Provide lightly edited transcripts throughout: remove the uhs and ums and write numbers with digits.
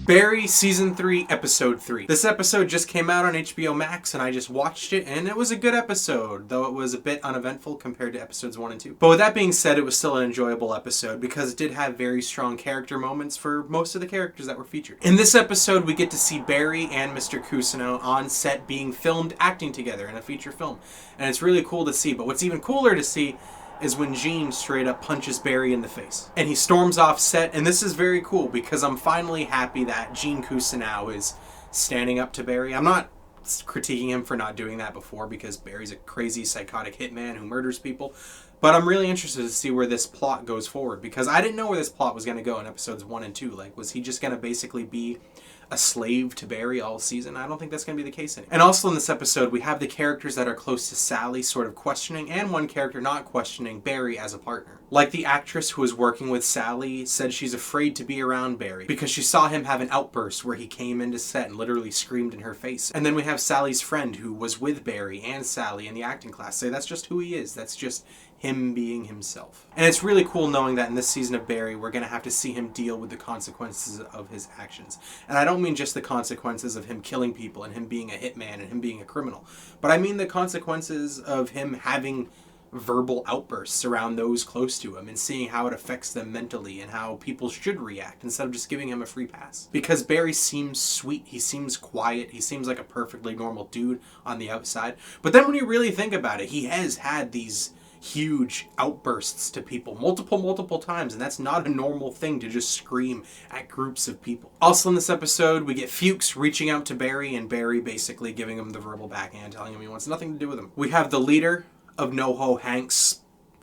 Barry Season 3, Episode 3. This episode just came out on HBO Max, and I just watched it, and it was a good episode, though it was a bit uneventful compared to episodes 1 and 2. But with that being said, it was still an enjoyable episode, because it did have very strong character moments for most of the characters that were featured. In this episode, we get to see Barry and Mr. Cousineau on set being filmed acting together in a feature film. And it's really cool to see, but what's even cooler to see is when Gene straight up punches Barry in the face. And he storms off set, and this is very cool because I'm finally happy that Gene Cousineau is standing up to Barry. I'm not critiquing him for not doing that before because Barry's a crazy psychotic hitman who murders people. But I'm really interested to see where this plot goes forward because I didn't know where this plot was going to go in episodes 1 and 2. Like, was he just going to basically be a slave to Barry all season? I don't think that's going to be the case anymore. And also in this episode, we have the characters that are close to Sally sort of questioning, and one character not questioning Barry as a partner. Like the actress who was working with Sally said she's afraid to be around Barry because she saw him have an outburst where he came into set and literally screamed in her face. And then we have Sally's friend who was with Barry and Sally in the acting class say that's just who he is. That's just him being himself. And it's really cool knowing that in this season of Barry, we're going to have to see him deal with the consequences of his actions. And I don't mean just the consequences of him killing people and him being a hitman and him being a criminal, but I mean the consequences of him having verbal outbursts around those close to him and seeing how it affects them mentally and how people should react instead of just giving him a free pass. Because Barry seems sweet, he seems quiet, he seems like a perfectly normal dude on the outside. But then when you really think about it, he has had these huge outbursts to people multiple times, and that's not a normal thing to just scream at groups of people. Also in this episode, we get Fuchs reaching out to Barry and Barry basically giving him the verbal backhand, telling him he wants nothing to do with him. We have the leader of NoHo Hank's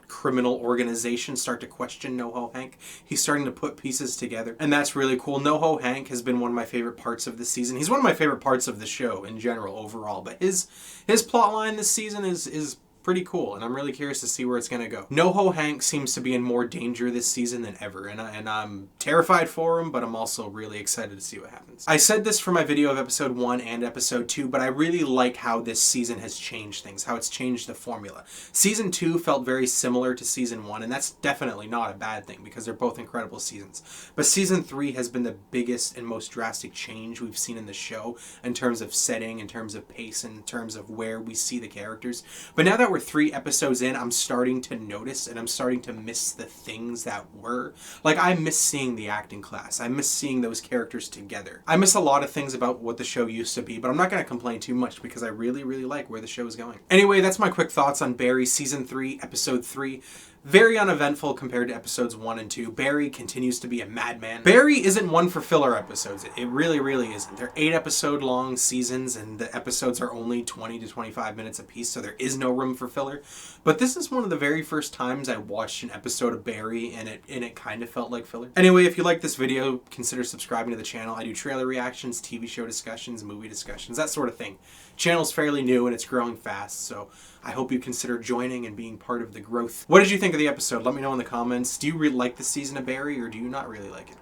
criminal organization start to question NoHo Hank. He's starting to put pieces together, and that's really cool. NoHo Hank has been one of my favorite parts of the season. He's one of my favorite parts of the show in general overall, but his plot line this season is pretty cool, and I'm really curious to see where it's going to go. NoHo Hank seems to be in more danger this season than ever, and I'm terrified for him, but I'm also really excited to see what happens. I said this for my video of episode 1 and episode 2, but I really like how this season has changed things, how it's changed the formula. Season 2 felt very similar to season 1, and that's definitely not a bad thing because they're both incredible seasons. But season 3 has been the biggest and most drastic change we've seen in the show in terms of setting, in terms of pace, in terms of where we see the characters. But now that we're 3 episodes in, I'm starting to notice and I'm starting to miss the things that were. Like, I miss seeing the acting class. I miss seeing those characters together. I miss a lot of things about what the show used to be, but I'm not going to complain too much because I really like where the show is going. Anyway, that's my quick thoughts on Barry Season 3, Episode 3. Very uneventful compared to episodes 1 and 2. Barry continues to be a madman. Barry isn't one for filler episodes. It really isn't. They're 8-episode long seasons, and the episodes are only 20 to 25 minutes apiece, so there is no room for filler. But this is one of the very first times I watched an episode of Barry, and it kind of felt like filler. Anyway, if you like this video, consider subscribing to the channel. I do trailer reactions, TV show discussions, movie discussions, that sort of thing. Channel's fairly new and it's growing fast, so I hope you consider joining and being part of the growth. What did you think of the episode? Let me know in the comments. Do you really like the season of Barry, or do you not really like it?